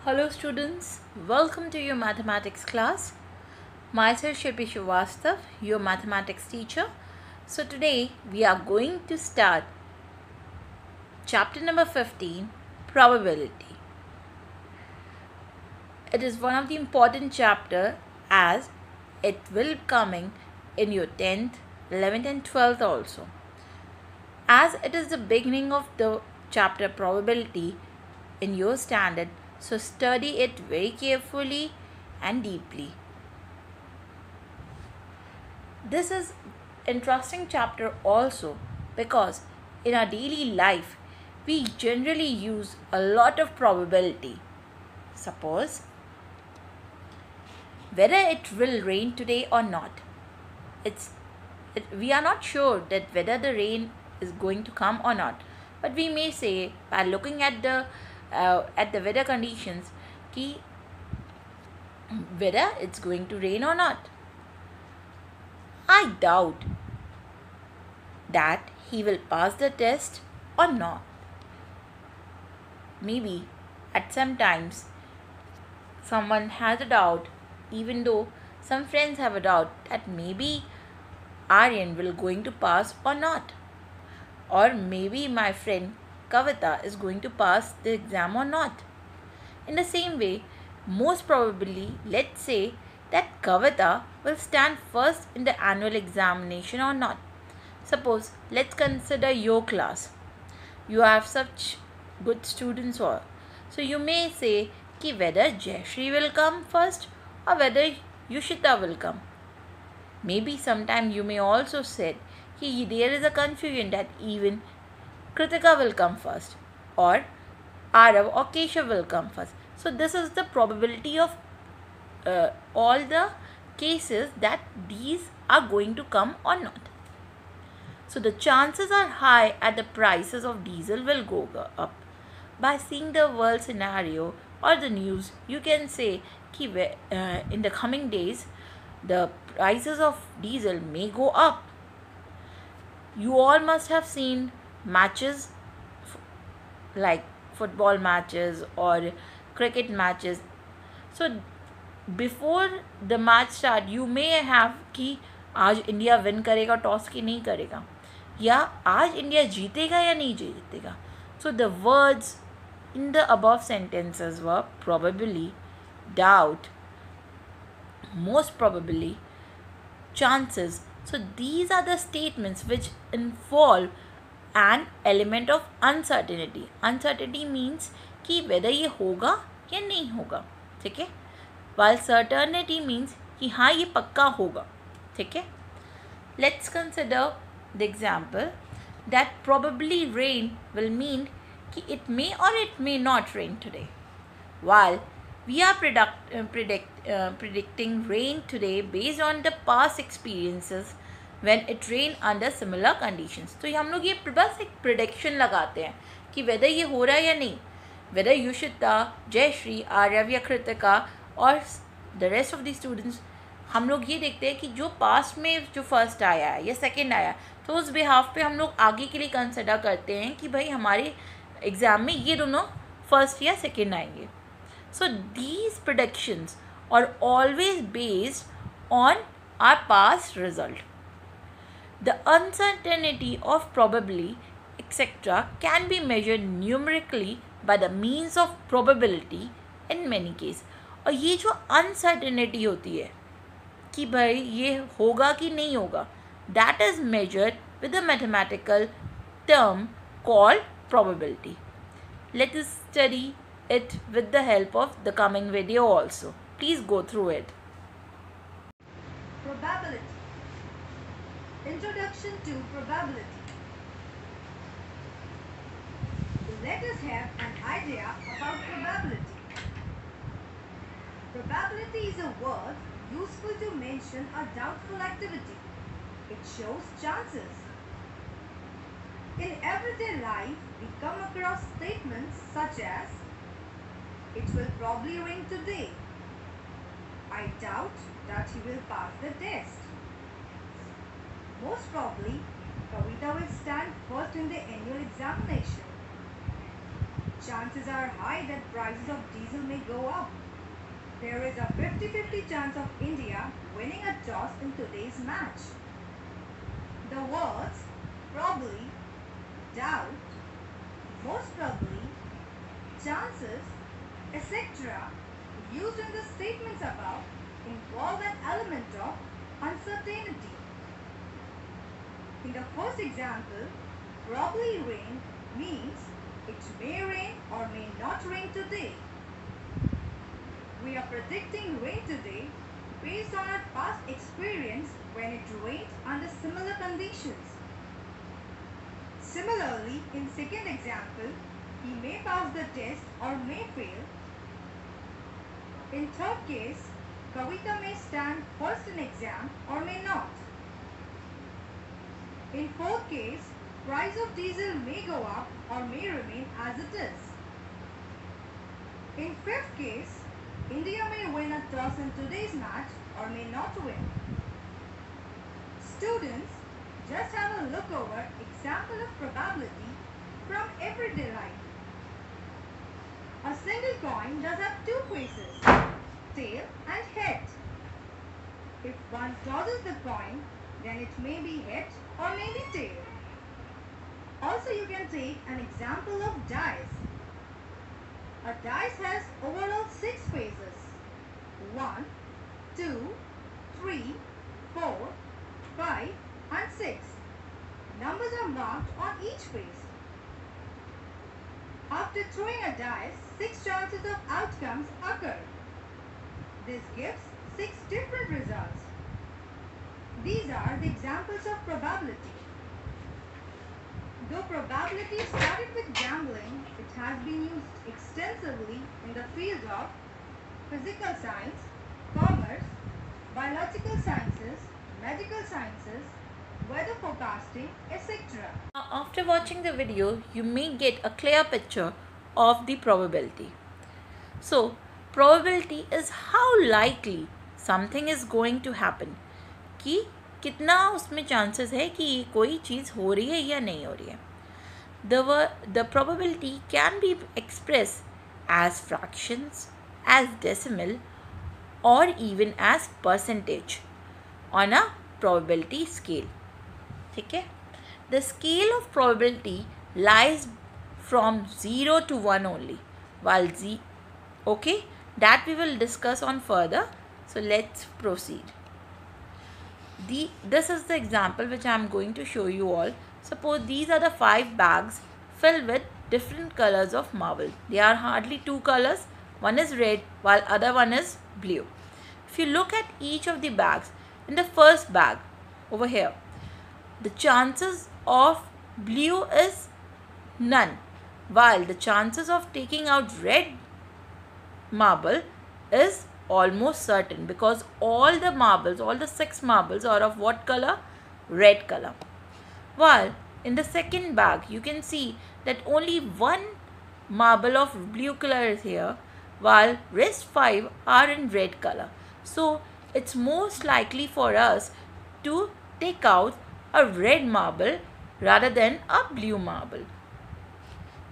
Hello students, welcome to your mathematics class. Myself Shilpi Srivastav, your mathematics teacher. So today we are going to start chapter number 15, probability. It is one of the important chapter as it will coming in your 10th, 11th and 12th also. As it is the beginning of the chapter probability in your standard, so study it very carefully and deeply. This is interesting chapter also because in our daily life we generally use a lot of probability. Suppose whether it will rain today or not. We are not sure that whether the rain is going to come or not, but we may say by looking at the weather conditions ki whether it's going to rain or not. I doubt that he will pass the test or not. Maybe at some times someone has a doubt, even though some friends have a doubt that maybe Aryan will going to pass or not, or maybe my friend Kavita is going to pass the exam or not. In the same way, most probably, let's say that Kavita will stand first in the annual examination or not. Suppose, let's consider your class. You have such good students all. So you may say ki whether Jayashree will come first or whether Yushita will come. Maybe sometime you may also say ki there is a confusion that even Kritika will come first or Arav or Keshav will come first. So this is the probability of all the cases that these are going to come or not. So the chances are high at the prices of diesel will go up. By seeing the world scenario or the news, you can say that in the coming days, the prices of diesel may go up. You all must have seen matches like football matches or cricket matches. So before the match start, you may have कि आज India win करेगा toss की नहीं करेगा, या आज India जीतेगा या नहीं जीतेगा. So the words in the above sentences were probably, doubt, most probably, chances. So these are the statements which involve an element of uncertainty. Uncertainty means कि whether ये होगा या नहीं होगा, ठीक है. While certainty means कि हाँ ये पक्का होगा, ठीक है. Let's consider the example that probably rain will mean कि it may or it may not rain today. While we are predicting rain today based on the past experiences when it rained under similar conditions. तो हम लोग ये बस एक prediction लगाते हैं कि whether ये हो रहा है या नहीं. Whether Yushita, Jayashree, Arav या कृतिका और the rest of the students, हम लोग ये देखते हैं कि जो पास्ट में जो फर्स्ट आया है या सेकंड आया तो उस बिहाफ पे हम लोग आगे के लिए कंसिडर करते हैं कि भाई हमारे एग्ज़ाम में ये दोनों फर्स्ट या सेकंड आएंगे. So these predictions are always based on our past result. The uncertainty of probability, etc., can be measured numerically by the means of probability in many cases. और ये जो uncertainty होती है कि भाई ये होगा कि नहीं होगा, that is measured with a mathematical term called probability. Let us study it with the help of the coming video also. Please go through it. Probability. Introduction to probability. Let us have an idea about probability. Probability is a word useful to mention a doubtful activity. It shows chances. In everyday life, we come across statements such as, it will probably rain today. I doubt that he will pass the test. Most probably, Kavita will stand first in the annual examination. chances are high that prices of diesel may go up. There is a 50-50 chance of India winning a toss in today's match. The words probably, doubt, most probably, chances, etc. used in the statements above involve an element of uncertainty. In the first example, probably rain means it may rain or may not rain today. We are predicting rain today based on our past experience when it rained under similar conditions. Similarly, in second example, he may pass the test or may fail. In third case, Kavita may stand first in exam or may not. In fourth case, price of diesel may go up or may remain as it is. In fifth case, India may win a toss in today's match or may not win. Students, just have a look over example of probability from everyday life. A single coin does have two faces, tail and head. If one tosses the coin, then it may be head or may be tail. Also, you can take an example of dice. A dice has overall 6 faces. 1, 2, 3, 4, 5 and 6. Numbers are marked on each face. After throwing a dice, 6 chances of outcomes occur. This gives 6 different results. These are the examples of probability. Though probability started with gambling, it has been used extensively in the field of physical science, commerce, biological sciences, medical sciences, weather forecasting, etc. After watching the video, you may get a clear picture of the probability. So, probability is how likely something is going to happen. कि कितना उसमें chances है कि कोई चीज़ हो रही है या नहीं हो रही है. The probability can be expressed as fractions, as decimal, or even as percentage on a probability scale. ठीक है. The scale of probability lies from 0 to 1 only, while okay, that we will discuss on further. So let's proceed. This is the example which I am going to show you all. Suppose these are the 5 bags filled with different colors of marble. There are hardly 2 colors. One is red while other one is blue. If you look at each of the bags, in the first bag over here, the chances of blue is none, while the chances of taking out red marble is almost certain, because all the 6 marbles are of what color? Red color. While in the second bag, you can see that only 1 marble of blue color is here, while rest 5 are in red color. So it's most likely for us to take out a red marble rather than a blue marble.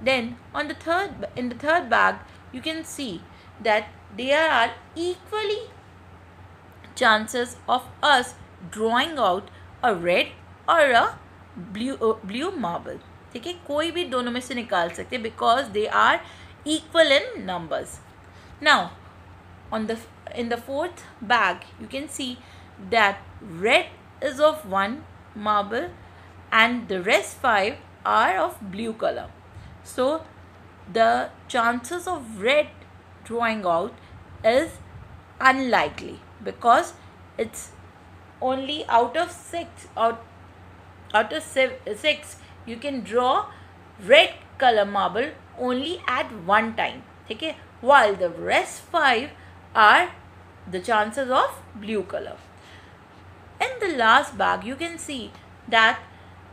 Then in the third bag, you can see that there are equally chances of us drawing out a red or a blue marble. ठीक है, कोई भी दोनों में से निकाल सकते हैं because they are equal in numbers. Now in the fourth bag, you can see that red is of 1 marble and the rest 5 are of blue color. So the chances of red drawing out is unlikely, because it's only out of 6 you can draw red color marble only at one time. ठीक है, while the rest 5 are the chances of blue color. In the last bag, you can see that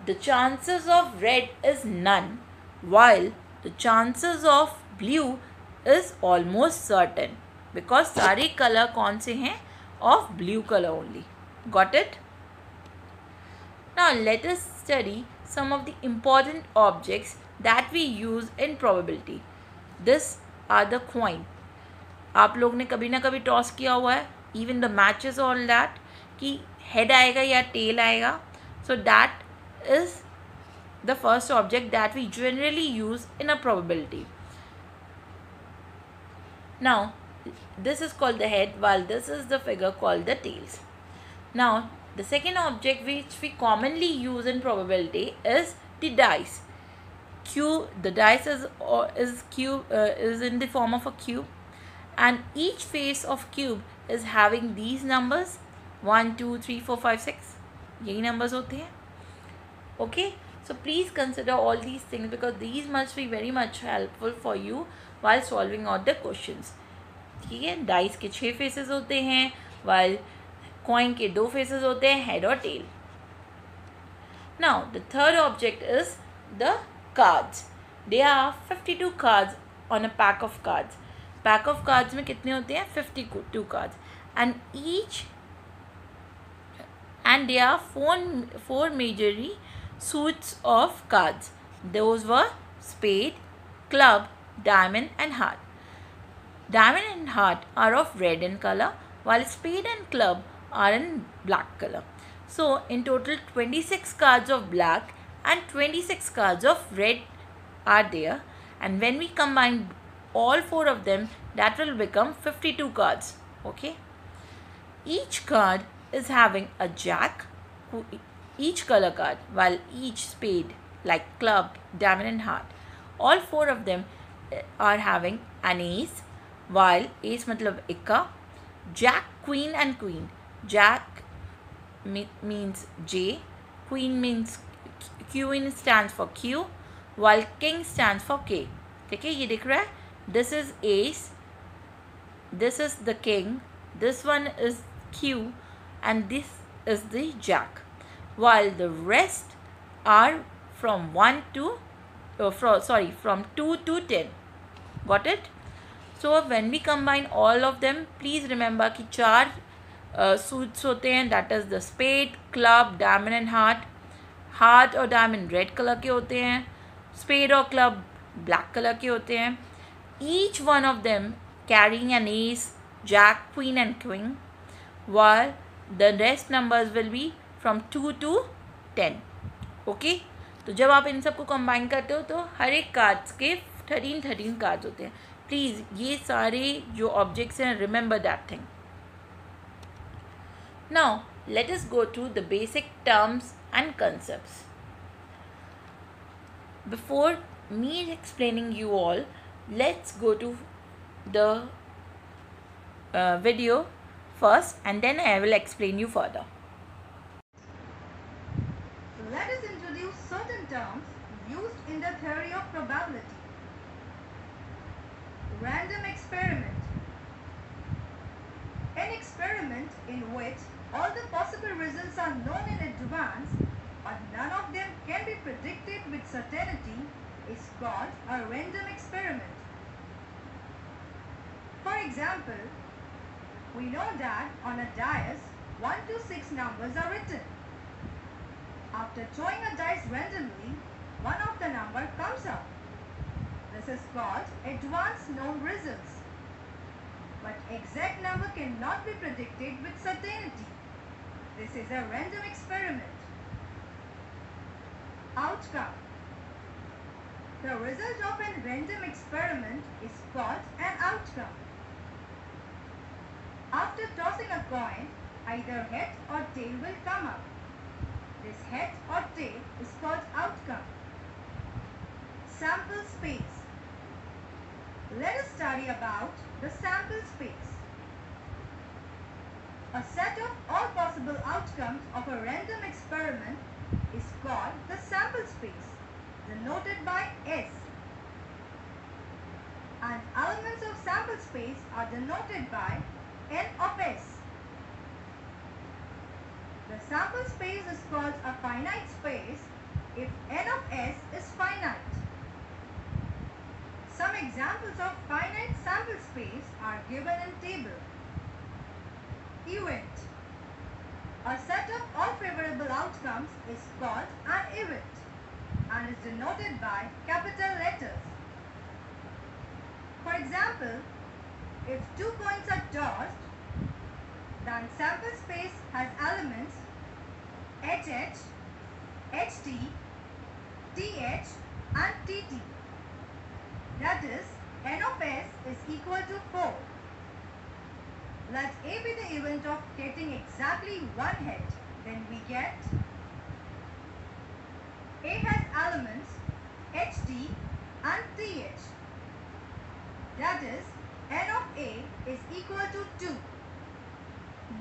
the chances of red is none, while the chances of blue is almost certain, because सारे color कौन से हैं? Of blue color only. Got it? Now let us study some of the important objects that we use in probability. This are the coin. आप लोग ने कभी ना कभी टॉस किया हुआ है, even the matches all that, कि हेड आएगा या टेल आएगा. So that is the first object that we generally use in a probability. Now, this is called the head, while this is the figure called the tails. Now, the second object which we commonly use in probability is the dice. The dice is in the form of a cube, and each face of cube is having these numbers 1 2 3 4 5 6. यही numbers होते हैं. Okay, so please consider all these things because these must be very much helpful for you while solving out the questions. ठीक है, dice के 6 faces होते हैं, while coin के 2 faces होते हैं, हेड और tail. Now the third object is the cards. There are 52 cards on a pack of cards. Pack of cards में कितने होते हैं? 52 cards. And there are four majorly suits of cards. Those were spade, club, diamond and heart. Diamond and heart are of red in color, while spade and club are in black color. So in total 26 cards of black and 26 cards of red are there, and when we combine all 4 of them, that will become 52 cards. Okay, each card is having a jack, each color card, while each spade like club, diamond and heart, all 4 of them are having an ace, while ace मतलब इक्का, jack, queen and queen. Jack means J, queen means queen stands for Q, while king stands for K. ठीक है, ये दिख रहा है. This is ace, this is the king, this one is Q, and this is the jack, while the rest are from 2 to 10. Got it? So when we combine all of them, please remember कि 4 suits होते हैं, that is the spade, club, diamond and heart. Heart और diamond red color के होते हैं, spade और club black color के होते हैं. Each one of them carrying an ace, jack, queen and queen, while the rest numbers will be from 2 to 10. Okay, तो जब आप इन सबको combine करते हो तो हर एक कार्ड्स के 13 कार्ड्स होते हैं. प्लीज़ ये सारे जो ऑब्जेक्ट्स हैं, remember that thing. Now let us go to the basic terms and concepts. Before me explaining you all, let's go to the video first and then I will explain you further. Let us introduce certain terms used in the theory of probability. Random experiment. An experiment in which all the possible results are known in advance, but none of them can be predicted with certainty, is called a random experiment. For example, we know that on a dice, 1 to 6 numbers are written. After throwing a dice randomly, one of the number comes up. This is called advanced known results. But exact number cannot be predicted with certainty. This is a random experiment. Outcome. The result of a random experiment is called an outcome. After tossing a coin, either head or tail will come up. This head or tail is called outcome. Sample space. Let us study about the sample space. A set of all possible outcomes of a random experiment is called the sample space, denoted by S. And elements of sample space are denoted by N of S. The sample space is called a finite space if N of S is finite. Some examples of finite sample space are given in table. Event. A set of all favorable outcomes is called an event and is denoted by capital letters. For example, if two coins are tossed, then sample space has elements HH, HT, TH and TT. That is, n of s is equal to 4. Let A be the event of getting exactly one head. Then we get A has elements HT and TH. That is, n of A is equal to 2.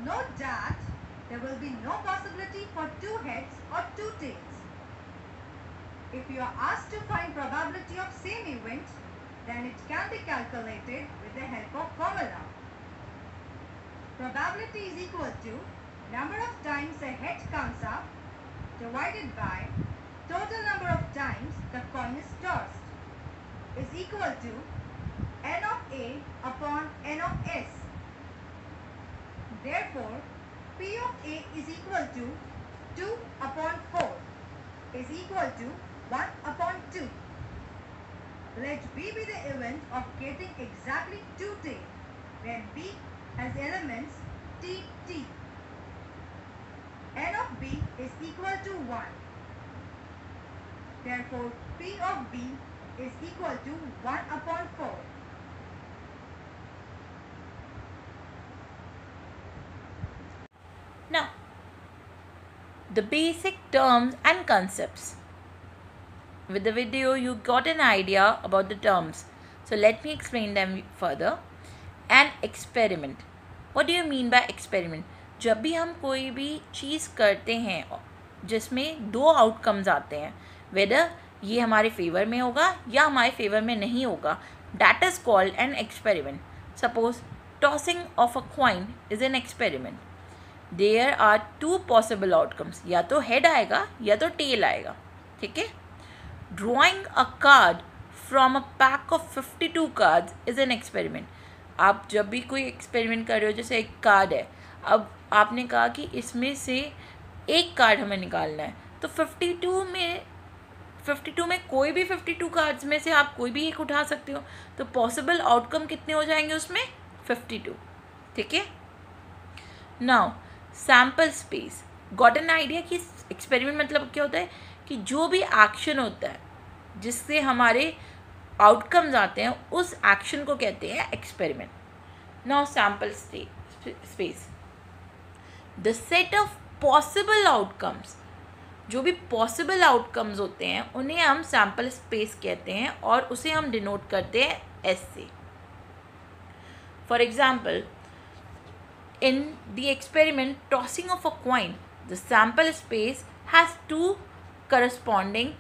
Note that there will be no possibility for two heads or two tails. If you are asked to find probability of same event, then it can be calculated with the help of formula. Probability is equal to number of times a head comes up divided by total number of times the coin is tossed is equal to n of A upon n of s. Therefore, P of A is equal to 2 upon 4 is equal to 1 upon 2. Let B be the event of getting exactly 2 tails. Then B has elements T, T. N of B is equal to 1. Therefore, P of B is equal to 1 upon 4. Now, the basic terms and concepts. With the video, you got an idea about the terms. So let me explain them further. An experiment. What do you mean by experiment? जब भी हम कोई भी चीज़ करते हैं जिसमें दो outcomes आते हैं, वेदर ये हमारे फेवर में होगा या हमारे फेवर में नहीं होगा, that is called an experiment. Suppose tossing of a coin is an experiment. There are two possible outcomes, या तो हेड आएगा या तो टेल आएगा. ठीक है. Drawing a card from a pack of 52 cards is an experiment. आप जब भी कोई एक्सपेरिमेंट कर रहे हो, जैसे एक कार्ड है, अब आपने कहा कि इसमें से एक कार्ड हमें निकालना है, तो 52 में कोई भी 52 कार्ड्स में से आप कोई भी एक उठा सकते हो. तो पॉसिबल आउटकम कितने हो जाएंगे उसमें? 52. ठीक है. Now sample space. Got an idea कि एक्सपेरिमेंट मतलब क्या होता है कि जो भी एक्शन होता है जिससे हमारे आउटकम्स आते हैं, उस एक्शन को कहते हैं experiment. Now sample space, the set of possible outcomes. जो भी पॉसिबल आउटकम्स होते हैं उन्हें हम सैम्पल स्पेस कहते हैं और उसे हम डिनोट करते हैं एस से. For example, in the experiment tossing of a coin, the sample space has two corresponding,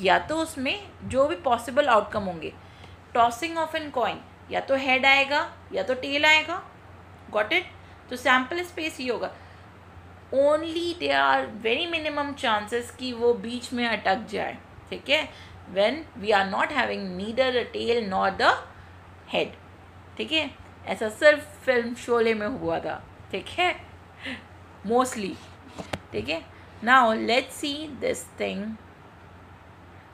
या तो उसमें जो भी पॉसिबल आउटकम होंगे, टॉसिंग ऑफ एन कॉइन या तो हेड आएगा या तो टेल आएगा. Got it. तो सैम्पल स्पेस ही होगा. Only there are very minimum chances कि वो बीच में अटक जाए. ठीक है. When we are not having neither the tail nor the head. ठीक है. ऐसा सिर्फ फिल्म शोले में हुआ था. ठीक है, मोस्टली. ठीक है. Now let's see this thing.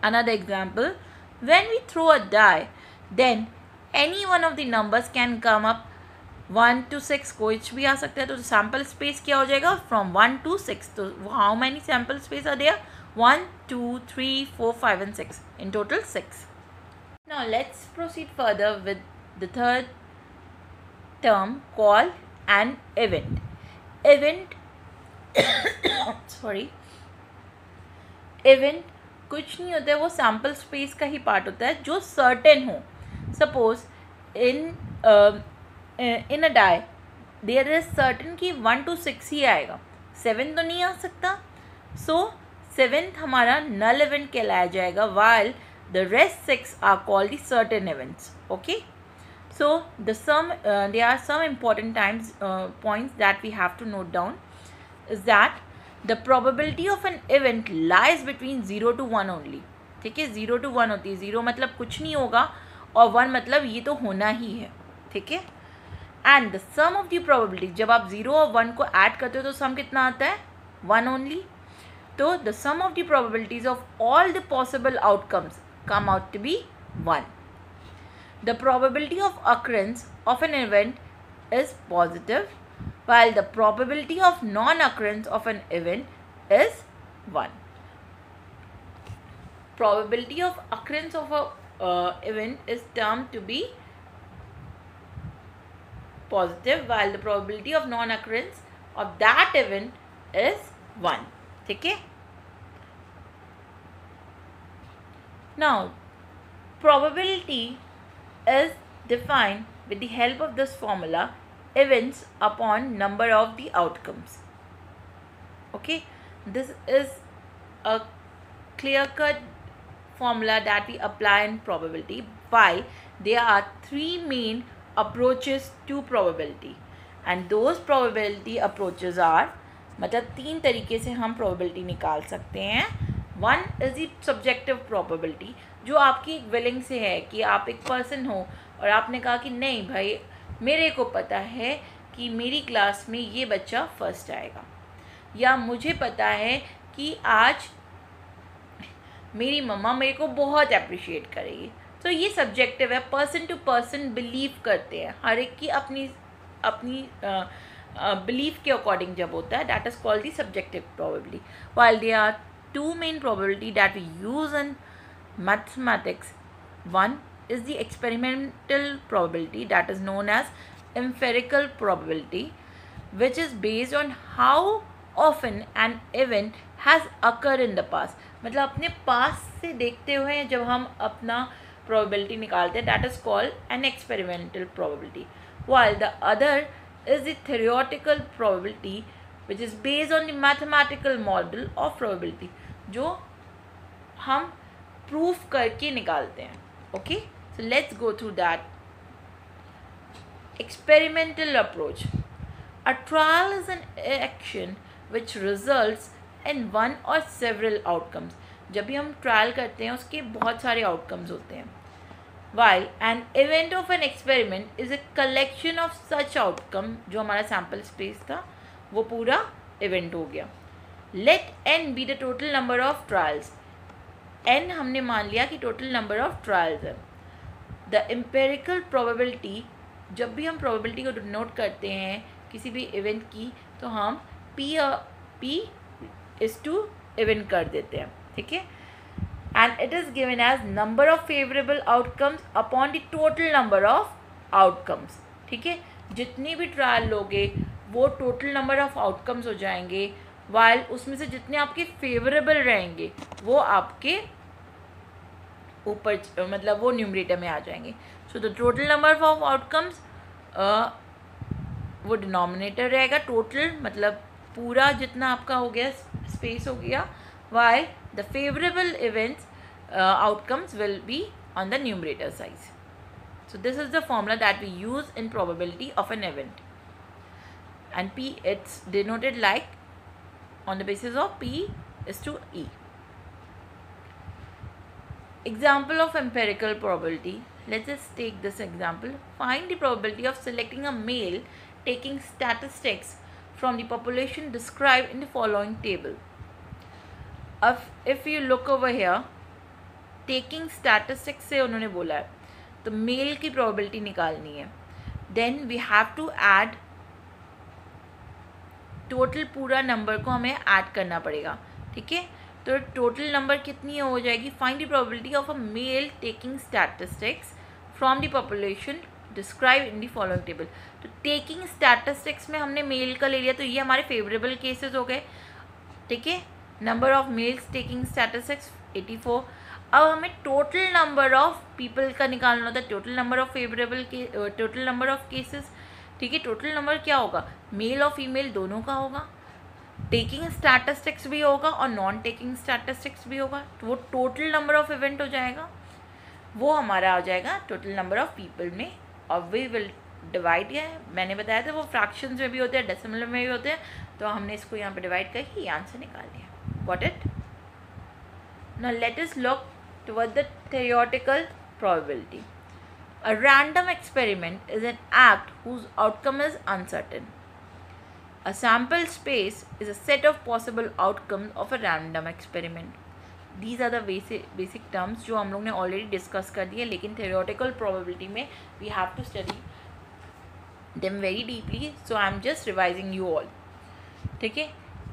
Another example, when we throw a die, then any one of the numbers can come up. 1 to 6 कुछ भी आ सकता है. तो सैम्पल स्पेस क्या हो जाएगा? From 1 to 6. तो how many sample space are there? 1 2 3 4 5 and 6. In total 6. Now let's proceed further with the third term called an event. Event sorry, event कुछ नहीं होता है, वो सैम्पल स्पेस का ही पार्ट होता है जो सर्टेन हो. Suppose in a die there is certain कि 1 to 6 ही आएगा, 7 तो नहीं आ सकता. सो 7th हमारा नल इवेंट कहलाया जाएगा, while the rest 6 are called the certain events. Okay. So there are some important points that we have to note down, is that the probability of an event lies between 0 to 1 only. ठीक है. 0 to 1 होती है. 0 मतलब कुछ नहीं होगा और 1 मतलब ये तो होना ही है. ठीक है. And the sum of the probability, जब आप 0 और 1 को ऐड करते हो तो सम कितना आता है? 1 ओनली. तो the sum of the probabilities of all the possible outcomes come out to be 1. The probability of occurrence of an event is positive, while the probability of non-occurrence of an event is 1. Probability of occurrence of a event is termed to be positive, while the probability of non-occurrence of that event is 1. ठीक है? Now, probability is defined with the help of this formula, events upon number of the outcomes. Okay, this is a clear-cut formula that we apply in probability. While there are 3 main approaches to probability, and those probability approaches are, मतलब 3 तरीके से हम probability निकाल सकते हैं. One is the subjective probability, जो आपकी एक विलिंग से है कि आप एक पर्सन हो और आपने कहा कि नहीं भाई मेरे को पता है कि मेरी क्लास में ये बच्चा फर्स्ट आएगा, या मुझे पता है कि आज मेरी मम्मा मेरे को बहुत अप्रिशिएट करेगी. तो ये सब्जेक्टिव है, पर्सन टू पर्सन बिलीव करते हैं, हर एक की अपनी अपनी बिलीफ के अकॉर्डिंग जब होता है, that is called the subjective probability. While there are 2 main probability that we use in mathematics. One is the experimental probability, that is known as empirical probability, which is based on how often an event has occurred in the past. मतलब अपने past से देखते हुए जब हम अपना probability निकालते हैं, that is called an experimental probability. While the other is the theoretical probability, which is based on the mathematical model of probability, जो हम प्रूफ करके निकालते हैं. Okay, so let's go through that. Experimental approach. A trial is an action which results in one और several outcomes. जब भी हम trial करते हैं उसके बहुत सारे आउटकम्स होते हैं. while an event of an experiment is a collection of such outcome, जो हमारा सैम्पल स्पेस था वो पूरा इवेंट हो गया. Let n be the total number of trials. n हमने मान लिया कि टोटल नंबर ऑफ ट्रायल्स है. द एम्पेरिकल प्रोबेबिलिटी, जब भी हम प्रोबेबिलिटी को डिनोट करते हैं किसी भी इवेंट की, तो हम p इज टू इवेंट कर देते हैं. ठीक है, and it is given as number of favorable outcomes upon the total number of outcomes. ठीक है, जितनी भी ट्रायल लोगे वो टोटल नंबर ऑफ आउटकम्स हो जाएंगे, वाइल उसमें से जितने आपके फेवरेबल रहेंगे वो आपके ऊपर मतलब वो न्यूमरेटर में आ जाएंगे. So the total number of outcomes वो डिनोमिनेटर रहेगा. टोटल मतलब पूरा जितना आपका हो गया स्पेस हो गया, while the favorable events outcomes will be on the numerator side. So this is the formula that we use in probability of an event, and p, it's denoted like on the basis of p is to e. Example of empirical probability. Let's just take this example. Find the probability of selecting a male taking statistics from the population described in the following table. If you look over here, taking statistics से उन्होंने बोला है तो mail की probability निकालनी है. Then we have to add total, पूरा number को हमें ऐड करना पड़ेगा. ठीक है, तो टोटल नंबर कितनी हो जाएगी. Find the probability of a male taking statistics from the population describe in the following table. तो टेकिंग स्टैटिस्टिक्स में हमने मेल का ले लिया, तो ये हमारे फेवरेबल केसेस हो गए. ठीक है, number of males taking statistics 84. अब हमें टोटल नंबर ऑफ पीपल का निकालना होता है, टोटल नंबर ऑफ फेवरेबल के टोटल नंबर ऑफ केसेस. ठीक है, टोटल नंबर क्या होगा, मेल और फीमेल दोनों का होगा. टेकिंग स्टैटिस्टिक्स भी होगा और नॉन टेकिंग स्टैटिस्टिक्स भी होगा, तो वो टोटल नंबर ऑफ इवेंट हो जाएगा. वो हमारा आ जाएगा टोटल नंबर ऑफ पीपल में, और वी विल डिवाइड. है मैंने बताया था वो फ्रैक्शंस में भी होते हैं, डेसिमल में भी होते हैं, तो हमने इसको यहाँ पे डिवाइड करके ये आंसर निकाल दिया. Got it? Now let us look toward the theoretical probability. A random experiment is an act whose outcome is uncertain. A sample space is a set of possible outcomes of a random experiment. These are the basic terms जो हम लोग ने already discuss कर दिए, लेकिन theoretical probability में we have to study them very deeply, so I am just revising you all. ठीक है.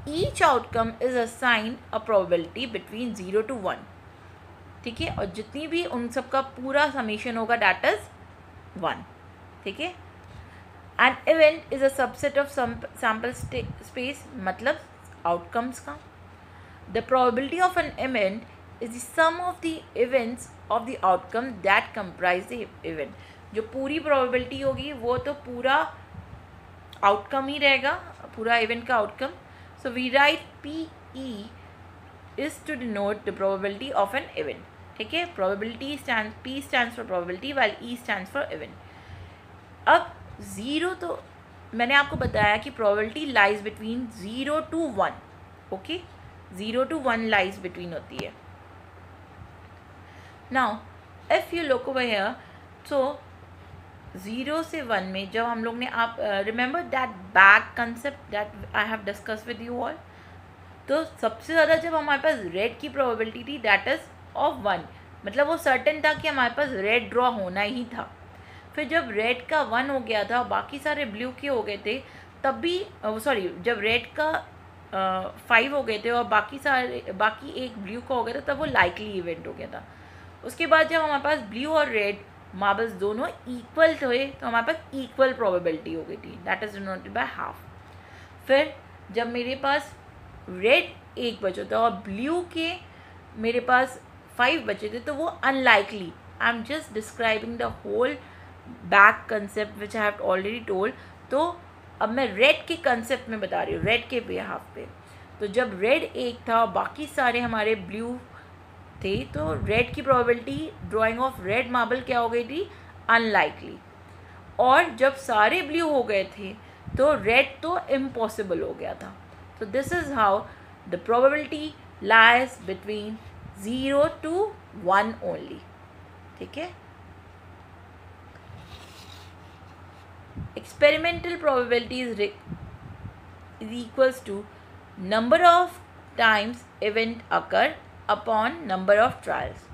Each outcome is assign a probability between 0 to 1. ठीक है. और जितनी भी उन सब का पूरा समीशन होगा दैट इज 1. ठीक है. An event is a subset of sample space, मतलब आउटकम्स का. The probability of an event is the sum of the events of the outcome that comprise the event. जो पूरी प्रोबेबिलिटी होगी वो तो पूरा आउटकम ही रहेगा, पूरा इवेंट का outcome. So we write PE is to denote the probability of an event. ठीक है. probability stands, P stands for probability while E stands for event. अब 0 तो मैंने आपको बताया कि probability lies between 0 to 1. Okay. 0 to 1 lies between होती है. Now if you look over here, so 0 से 1 में जब हम लोग ने, आप remember that back concept that I have discuss with you all. तो सबसे ज़्यादा जब हमारे पास रेड की प्रोबेबिलिटी थी दैट इज़ ऑफ 1, मतलब वो सर्टेन था कि हमारे पास रेड ड्रॉ होना ही था. फिर जब रेड का 1 हो गया था, बाकी सारे ब्लू के हो गए थे, तब भी सॉरी जब रेड का 5 हो गए थे और बाकी एक ब्लू का हो गया था, तब वो लाइकली इवेंट हो गया था. उसके बाद जब हमारे पास ब्लू और रेड मार्बल्स दोनों इक्वल थे तो हमारे पास इक्वल प्रोबेबिलिटी हो गई थी, that is denoted by half. फिर जब मेरे पास रेड 1 बचा था और ब्लू के मेरे पास 5 बचे थे, तो वो unlikely. I am just describing the whole back concept which I have already told. तो अब मैं रेड के कंसेप्ट में बता रही हूँ, रेड के बिहाफ पे. तो जब रेड 1 था और बाकी सारे हमारे ब्लू थे, तो रेड की probability drying of red marble क्या हो गई थी, अनलाइकली. और जब सारे ब्लू हो गए थे तो रेड तो इम्पॉसिबल हो गया था. तो this is how the probability lies between 0 to 1 only. ठीक है. Experimental probability is equals to number of times event occur upon number of trials,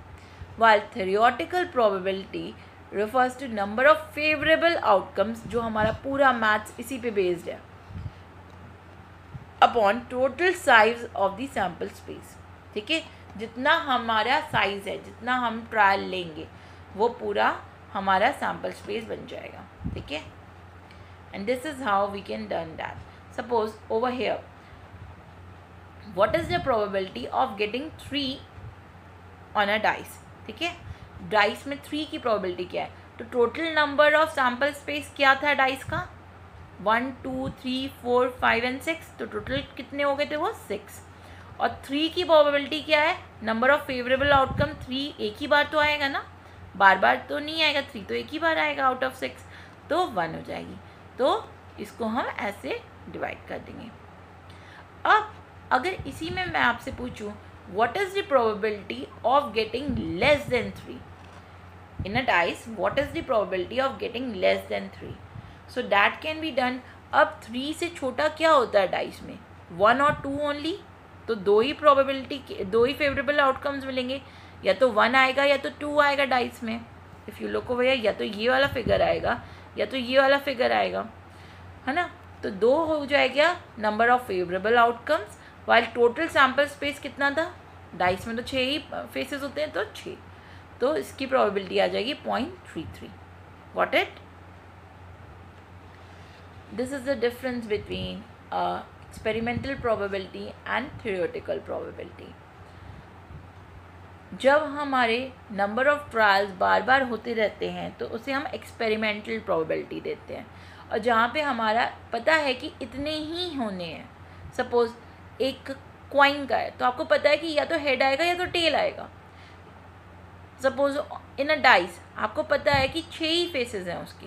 while theoretical probability refers to number of favorable outcomes, जो हमारा पूरा maths इसी पे based है, upon total size of the sample space. ठीक है. जितना हमारा साइज है, जितना हम ट्रायल लेंगे, वो पूरा हमारा सैम्पल स्पेस बन जाएगा. ठीक है. And this is how we can done that. Suppose over here, what is the probability of getting 3 on a dice. ठीक है. डाइस में 3 की प्रोबेबिलिटी क्या है, तो total number of sample space क्या था डाइस का, 1 2 3 4 5 एंड 6. तो टोटल कितने हो गए थे, वो 6. और 3 की प्रोबेबिलिटी क्या है, नंबर ऑफ फेवरेबल आउटकम. 3 एक ही बार तो आएगा ना, बार बार तो नहीं आएगा. 3 तो एक ही बार आएगा आउट ऑफ 6, तो 1 हो जाएगी. तो इसको हम ऐसे डिवाइड कर देंगे. अब अगर इसी में मैं आपसे पूछूं what is the probability of getting less than 3 in a dice, what is the probability of getting less than 3, so that can be done. अब 3 से छोटा क्या होता है डाइस में, 1 और 2 ओनली. तो दो ही प्रोबेबिलिटी, दो ही फेवरेबल आउटकम्स मिलेंगे, या तो 1 आएगा या तो 2 आएगा डाइस में. If you look over here, या तो ये वाला फिगर आएगा या तो ये वाला फिगर आएगा, है ना. तो 2 हो जाएगा number of favourable outcomes, while total sample space कितना था, डाइस में तो 6 ही फेसेस होते हैं, तो 6. तो इसकी प्रोबेबिलिटी आ जाएगी 0.33. Got it. This is the difference between experimental probability and theoretical probability. जब हमारे नंबर ऑफ ट्रायल्स बार बार होते रहते हैं तो उसे हम एक्सपेरिमेंटल प्रोबेबिलिटी देते हैं. और जहाँ पे हमारा पता है कि इतने ही होने हैं, सपोज एक क्वाइन का है, तो आपको पता है कि या तो हेड आएगा या तो टेल आएगा. सपोज इन अ डाइस आपको पता है कि 6 ही फेसेस हैं उसके,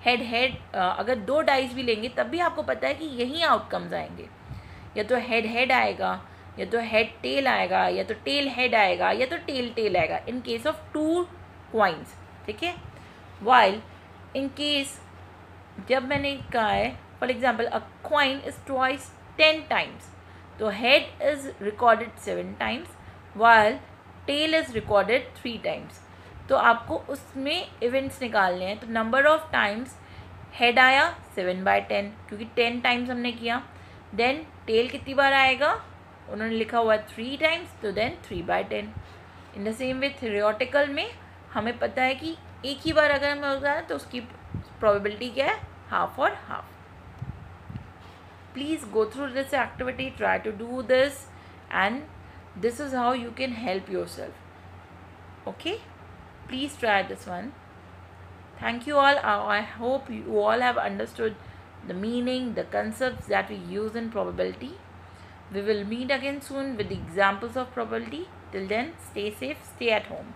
हेड अगर 2 डाइस भी लेंगे तब भी आपको पता है कि यही आउटकम्स आएंगे, या तो हेड आएगा, या तो हेड टेल आएगा, या तो टेल हेड आएगा, या तो टेल आएगा इन केस ऑफ 2 क्वाइंस. ठीक है. वाइल इन केस जब मैंने कहा है for example a coin is twice 10 times, तो head is recorded 7 times, while tail is recorded 3 times. तो आपको उसमें इवेंट्स निकालने हैं. तो नंबर ऑफ टाइम्स हेड आया 7/10 क्योंकि 10 टाइम्स हमने किया. देन टेल कितनी बार आएगा, उन्होंने लिखा हुआ 3 टाइम्स, तो then 3/10. In the same way theoretical में हमें पता है कि एक ही बार अगर हमें होता है तो उसकी प्रोबेबिलिटी क्या है, हाफ और half. Please go through this activity, try to do this, and this is how you can help yourself. Okay, please try this one. Thank you all. I hope you all have understood the meaning, the concepts that we use in probability. We will meet again soon with the examples of probability. Till then, stay safe, stay at home.